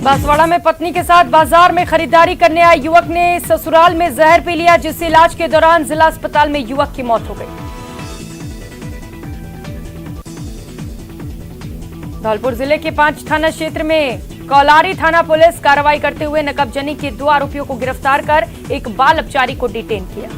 बांसवाड़ा में पत्नी के साथ बाजार में खरीदारी करने आए युवक ने ससुराल में जहर पी लिया, जिससे इलाज के दौरान जिला अस्पताल में युवक की मौत हो गई। धौलपुर जिले के 5 थाना क्षेत्र में कौलारी थाना पुलिस कार्रवाई करते हुए नकबजनी के 2 आरोपियों को गिरफ्तार कर एक बाल अपचारी को डिटेन किया।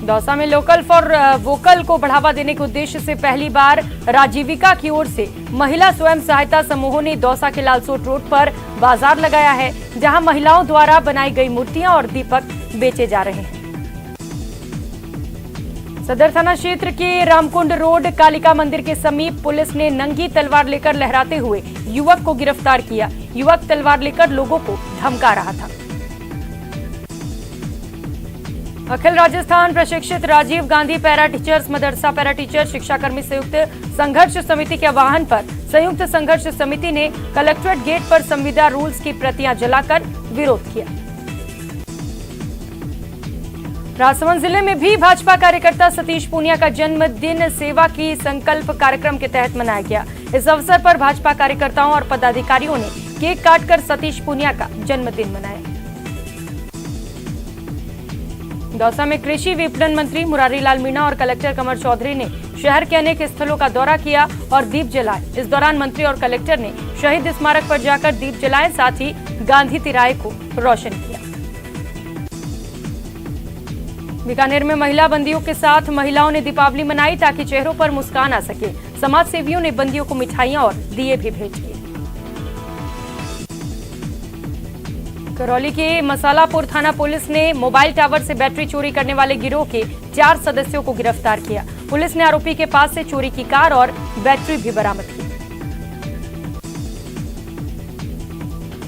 दौसा में लोकल फॉर वोकल को बढ़ावा देने के उद्देश्य से पहली बार राजीविका की ओर से महिला स्वयं सहायता समूहों ने दौसा के लालसोट रोड पर बाजार लगाया है, जहां महिलाओं द्वारा बनाई गई मूर्तियां और दीपक बेचे जा रहे हैं। सदर थाना क्षेत्र के रामकुंड रोड कालिका मंदिर के समीप पुलिस ने नंगी तलवार लेकर लहराते हुए युवक को गिरफ्तार किया। युवक तलवार लेकर लोगों को धमका रहा था। अखिल राजस्थान प्रशिक्षित राजीव गांधी पैरा टीचर्स मदरसा पैरा टीचर शिक्षाकर्मी संयुक्त संघर्ष समिति के आह्वान पर संयुक्त संघर्ष समिति ने कलेक्ट्रेट गेट पर संविदा रूल्स की प्रतियां जलाकर विरोध किया। राजसमंद जिले में भी भाजपा कार्यकर्ता सतीश पूनिया का जन्मदिन सेवा की संकल्प कार्यक्रम के तहत मनाया गया। इस अवसर पर भाजपा कार्यकर्ताओं और पदाधिकारियों ने केक काटकर सतीश पूनिया का जन्मदिन मनाया। दौसा में कृषि विपणन मंत्री मुरारी लाल मीणा और कलेक्टर कमर चौधरी ने शहर के अनेक स्थलों का दौरा किया और दीप जलाए। इस दौरान मंत्री और कलेक्टर ने शहीद स्मारक पर जाकर दीप जलाए, साथ ही गांधी तिराहे को रोशन किया। बीकानेर में महिला बंदियों के साथ महिलाओं ने दीपावली मनाई ताकि चेहरों पर मुस्कान आ सके। समाज सेवियों ने बंदियों को मिठाइयां और दिए भी भेंट किए। करौली के मसालापुर थाना पुलिस ने मोबाइल टावर से बैटरी चोरी करने वाले गिरोह के 4 सदस्यों को गिरफ्तार किया। पुलिस ने आरोपी के पास से चोरी की कार और बैटरी भी बरामद की।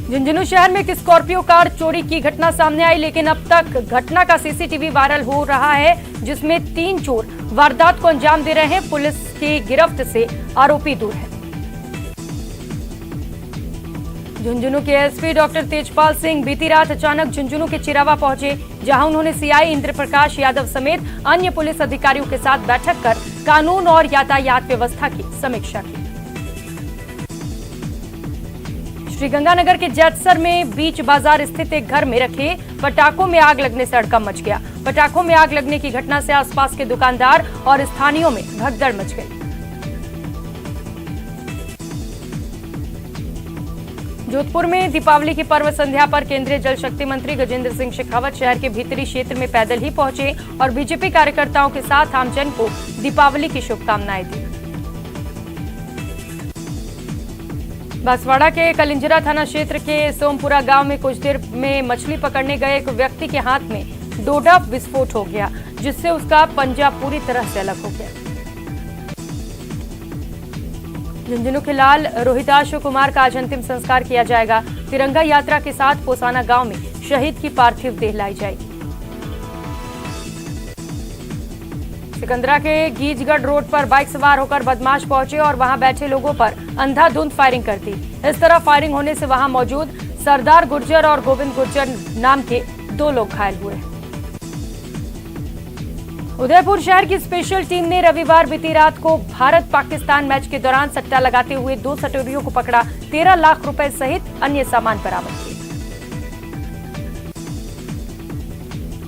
झुंझुनू शहर में एक स्कॉर्पियो कार चोरी की घटना सामने आई, लेकिन अब तक घटना का सीसीटीवी वायरल हो रहा है, जिसमें 3 चोर वारदात को अंजाम दे रहे हैं। पुलिस की गिरफ्त से आरोपी दूर है। झुंझुनू के एसपी डॉक्टर तेजपाल सिंह बीती रात अचानक झुंझुनू के चिरावा पहुंचे, जहां उन्होंने सीआई इंद्र प्रकाश यादव समेत अन्य पुलिस अधिकारियों के साथ बैठक कर कानून और यातायात व्यवस्था की समीक्षा की। श्रीगंगानगर के जैतसर में बीच बाजार स्थित एक घर में रखे पटाखों में आग लगने से हड़कंप मच गया। पटाखों में आग लगने की घटना से आसपास के दुकानदार और स्थानीयों में भगदड़ मच गई। जोधपुर में दीपावली की पर्व संध्या पर केंद्रीय जल शक्ति मंत्री गजेंद्र सिंह शेखावत शहर के भीतरी क्षेत्र में पैदल ही पहुंचे और बीजेपी कार्यकर्ताओं के साथ आमजन को दीपावली की शुभकामनाएं दी। बांसवाड़ा के कलिंजरा थाना क्षेत्र के सोमपुरा गांव में कुछ देर में मछली पकड़ने गए एक व्यक्ति के हाथ में डोडा विस्फोट हो गया, जिससे उसका पंजा पूरी तरह से अलग हो गया। झुंझुनू के लाल रोहिताश कुमार का आज अंतिम संस्कार किया जाएगा। तिरंगा यात्रा के साथ पोसाना गांव में शहीद की पार्थिव देह लाई जाएगी। सिकंदरा के गीजगढ़ रोड पर बाइक सवार होकर बदमाश पहुंचे और वहां बैठे लोगों पर अंधाधुंध फायरिंग कर दी। इस तरह फायरिंग होने से वहां मौजूद सरदार गुर्जर और गोविंद गुर्जर नाम के 2 लोग घायल हुए। उदयपुर शहर की स्पेशल टीम ने रविवार बीती रात को भारत पाकिस्तान मैच के दौरान सट्टा लगाते हुए 2 सटोरियों को पकड़ा। 13 लाख रुपए सहित अन्य सामान बरामद किए।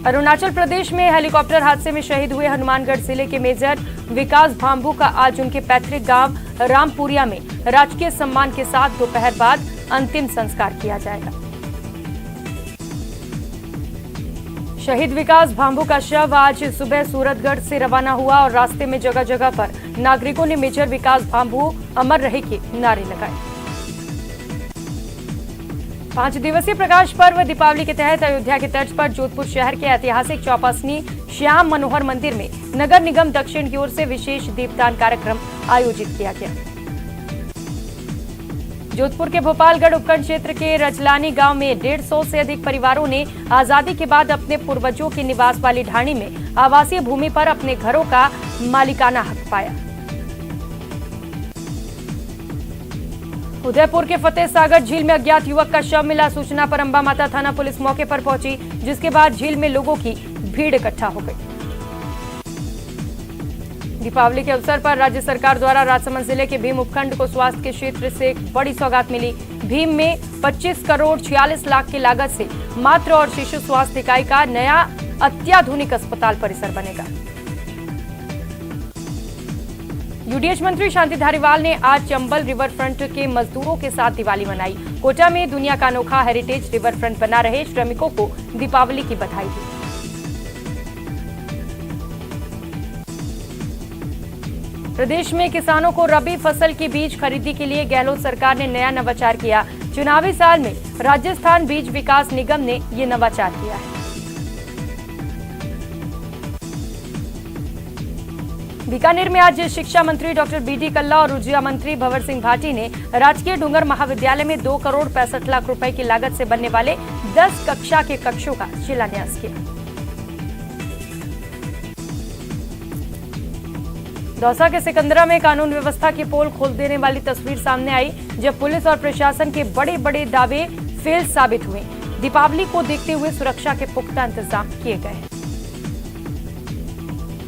अरुणाचल प्रदेश में हेलीकॉप्टर हादसे में शहीद हुए हनुमानगढ़ जिले के मेजर विकास भांबू का आज उनके पैतृक गांव रामपुरिया में राजकीय सम्मान के साथ दोपहर बाद अंतिम संस्कार किया जाएगा। शहीद विकास भांबू का शव आज सुबह सूरतगढ़ से रवाना हुआ और रास्ते में जगह जगह पर नागरिकों ने मेजर विकास भांबू अमर रहे के नारे लगाए। 5 दिवसीय प्रकाश पर्व दीपावली के तहत अयोध्या के तर्ज पर जोधपुर शहर के ऐतिहासिक चौपासनी श्याम मनोहर मंदिर में नगर निगम दक्षिण की ओर से विशेष दीपदान कार्यक्रम आयोजित किया गया। जोधपुर के भोपालगढ़ उपखंड क्षेत्र के रजलानी गांव में 150 से अधिक परिवारों ने आजादी के बाद अपने पूर्वजों की निवास वाली ढाणी में आवासीय भूमि पर अपने घरों का मालिकाना हक पाया। उदयपुर के फतेह सागर झील में अज्ञात युवक का शव मिला। सूचना पर अंबा माता थाना पुलिस मौके पर पहुंची, जिसके बाद झील में लोगों की भीड़ इकट्ठा हो गई। दीपावली के अवसर पर राज्य सरकार द्वारा राजसमंद जिले के भीम उपखंड को स्वास्थ्य के क्षेत्र से एक बड़ी सौगात मिली। भीम में 25 करोड़ 46 लाख की लागत से मातृ और शिशु स्वास्थ्य इकाई का नया अत्याधुनिक अस्पताल परिसर बनेगा। यूडीएच मंत्री शांति धारीवाल ने आज चंबल रिवर फ्रंट के मजदूरों के साथ दिवाली मनाई। कोटा में दुनिया का अनोखा हेरिटेज रिवर फ्रंट बना रहे श्रमिकों को दीपावली की बधाई दी। प्रदेश में किसानों को रबी फसल की बीज खरीदी के लिए गहलोत सरकार ने नया नवाचार किया। चुनावी साल में राजस्थान बीज विकास निगम ने ये नवाचार किया है। बीकानेर में आज शिक्षा मंत्री डॉक्टर बीडी कल्ला और ऊर्जा मंत्री भंवर सिंह भाटी ने राजकीय डूंगर महाविद्यालय में 2 करोड़ 65 लाख रुपए की लागत से बनने वाले 10 कक्षा के कक्षों का शिलान्यास किया। दौसा के सिकंदरा में कानून व्यवस्था की पोल खोल देने वाली तस्वीर सामने आई, जब पुलिस और प्रशासन के बड़े बड़े दावे फेल साबित हुए। दीपावली को देखते हुए सुरक्षा के पुख्ता इंतजाम किए गए।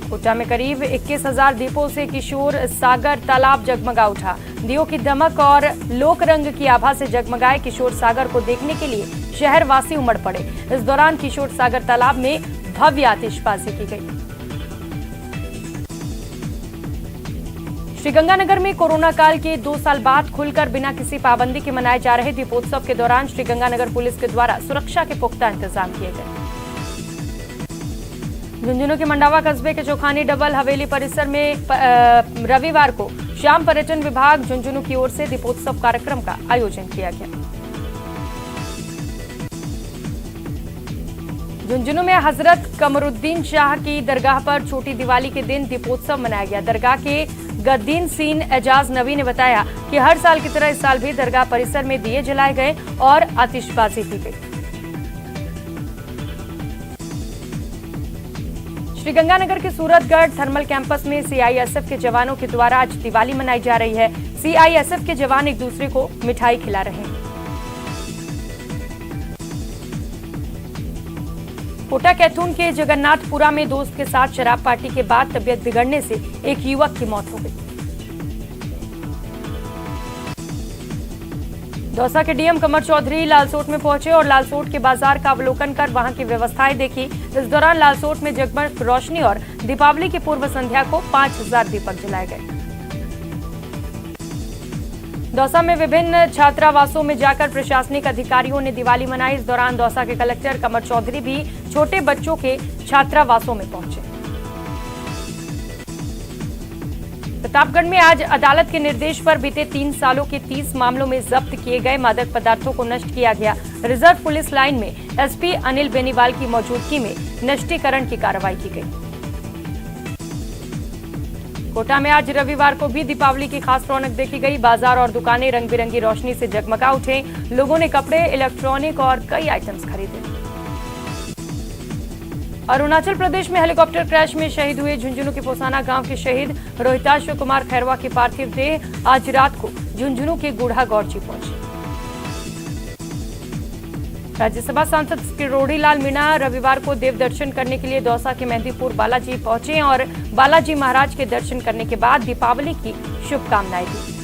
कोटा में करीब 21,000 दीपों से किशोर सागर तालाब जगमगा उठा। दियों की दमक और लोक रंग की आभा से जगमगाए किशोर सागर को देखने के लिए शहरवासी उमड़ पड़े। इस दौरान किशोर सागर तालाब में भव्य आतिशबाजी की गई। श्रीगंगानगर में कोरोना काल के 2 साल बाद खुलकर बिना किसी पाबंदी के मनाए जा रहे दीपोत्सव के दौरान श्रीगंगानगर पुलिस के द्वारा सुरक्षा के पुख्ता इंतजाम किए गए। झुंझुनू के मंडावा कस्बे के चौखानी डबल हवेली परिसर में रविवार को शाम पर्यटन विभाग झुंझुनू की ओर से दीपोत्सव कार्यक्रम का आयोजन किया गया। झुंझुनू में हजरत कमरुद्दीन शाह की दरगाह पर छोटी दिवाली के दिन दीपोत्सव मनाया गया। दरगाह के गद्दीन सीन एजाज नबी ने बताया कि हर साल की तरह इस साल भी दरगाह परिसर में दिए जलाए गए और आतिशबाजी की गई। श्रीगंगानगर के सूरतगढ़ थर्मल कैंपस में सीआईएसएफ के जवानों के द्वारा आज दिवाली मनाई जा रही है। सीआईएसएफ के जवान एक दूसरे को मिठाई खिला रहे हैं। कोटा कैथून के जगन्नाथपुरा में दोस्त के साथ शराब पार्टी के बाद तबियत बिगड़ने से एक युवक की मौत हो गई। दौसा के डीएम कमर चौधरी लालसोट में पहुंचे और लालसोट के बाजार का अवलोकन कर वहां की व्यवस्थाएं देखी। इस दौरान लालसोट में जगमग रोशनी और दीपावली की पूर्व संध्या को 5,000 दीपक जलाए गए। दौसा में विभिन्न छात्रावासों में जाकर प्रशासनिक अधिकारियों ने दिवाली मनाई। इस दौरान दौसा के कलेक्टर कमर चौधरी भी छोटे बच्चों के छात्रावासों में पहुंचे। प्रतापगढ़ में आज अदालत के निर्देश पर बीते 3 सालों के 30 मामलों में जब्त किए गए मादक पदार्थों को नष्ट किया गया। रिजर्व पुलिस लाइन में एसपी अनिल बेनीवाल की मौजूदगी में नष्टीकरण की कार्रवाई की गई। कोटा में आज रविवार को भी दीपावली की खास रौनक देखी गई। बाजार और दुकानें रंग बिरंगी रोशनी से जगमगा उठे। लोगों ने कपड़े, इलेक्ट्रॉनिक और कई आइटम्स खरीदे। अरुणाचल प्रदेश में हेलीकॉप्टर क्रैश में शहीद हुए झुंझुनू के पोसाना गांव के शहीद रोहिताश कुमार खैरवा की पार्थिव देह आज रात को झुंझुनू के गुढ़ा गौरजी पहुंची। राज्यसभा सांसद किरोड़ी लाल मीणा रविवार को देव दर्शन करने के लिए दौसा के मेहंदीपुर बालाजी पहुंचे और बालाजी महाराज के दर्शन करने के बाद दीपावली की शुभकामनाएं दी।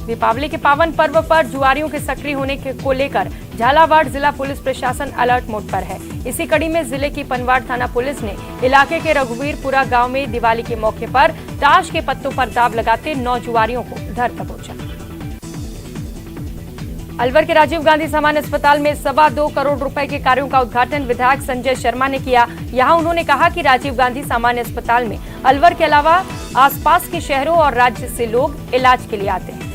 दीपावली के पावन पर्व पर जुआरियों के सक्रिय होने को लेकर झालावाड़ जिला पुलिस प्रशासन अलर्ट मोड पर है। इसी कड़ी में जिले की पनवाड़ थाना पुलिस ने इलाके के रघुवीरपुरा गांव में दिवाली के मौके पर ताश के पत्तों पर दाव लगाते 9 जुआरियों को धर दबोचा। अलवर के राजीव गांधी सामान्य अस्पताल में 2.25 करोड़ रुपए के कार्यों का उद्घाटन विधायक संजय शर्मा ने किया। यहां उन्होंने कहा कि राजीव गांधी सामान्य अस्पताल में अलवर के अलावा आसपास के शहरों और राज्य से लोग इलाज के लिए आते हैं।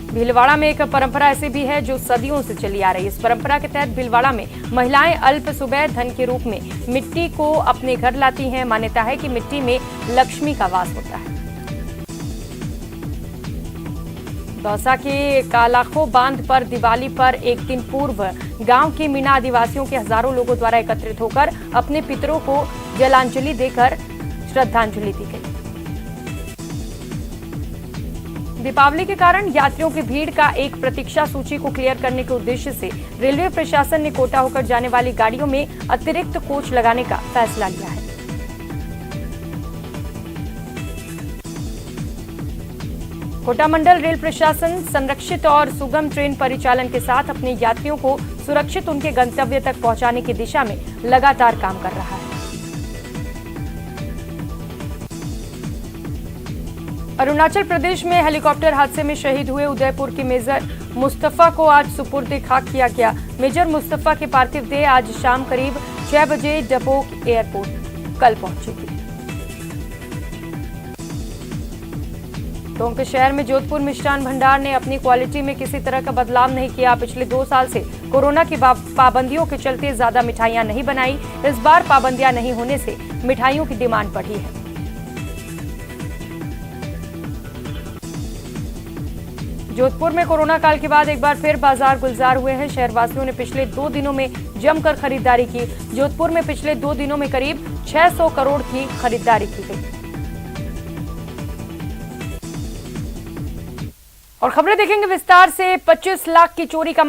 भीलवाड़ा में एक परंपरा ऐसी भी है जो सदियों से चली आ रही है। इस परंपरा के तहत भीलवाड़ा में महिलाएं अल्प सुबह धन के रूप में मिट्टी को अपने घर लाती हैं। मान्यता है कि मिट्टी में लक्ष्मी का वास होता है। दौसा के कालाखो बांध पर दिवाली पर एक दिन पूर्व गांव के मीणा आदिवासियों के हजारों लोगों द्वारा एकत्रित होकर अपने पितरों को जलांजलि देकर श्रद्धांजलि दी गई। दीपावली के कारण यात्रियों की भीड़ का एक प्रतीक्षा सूची को क्लियर करने के उद्देश्य से रेलवे प्रशासन ने कोटा होकर जाने वाली गाड़ियों में अतिरिक्त कोच लगाने का फैसला लिया है। कोटा मंडल रेल प्रशासन संरक्षित और सुगम ट्रेन परिचालन के साथ अपने यात्रियों को सुरक्षित उनके गंतव्य तक पहुंचाने की दिशा में लगातार काम कर रहा है। अरुणाचल प्रदेश में हेलीकॉप्टर हादसे में शहीद हुए उदयपुर के मेजर मुस्तफा को आज सुपुर्द खाक किया गया। मेजर मुस्तफा के पार्थिव देह आज शाम करीब 6 बजे डबोक एयरपोर्ट कल पहुंचेगी। टोंक शहर में जोधपुर मिष्ठान भंडार ने अपनी क्वालिटी में किसी तरह का बदलाव नहीं किया। पिछले 2 साल से कोरोना की पाबंदियों के चलते ज्यादा मिठाइयां नहीं बनाई। इस बार पाबंदियां नहीं होने से मिठाइयों की डिमांड बढ़ी है। जोधपुर में कोरोना काल के बाद एक बार फिर बाजार गुलजार हुए हैं। शहरवासियों ने पिछले 2 दिनों में जमकर खरीदारी की। जोधपुर में पिछले 2 दिनों में करीब 600 करोड़ की खरीदारी की गई। और खबरें देखेंगे विस्तार से। 25 लाख की चोरी का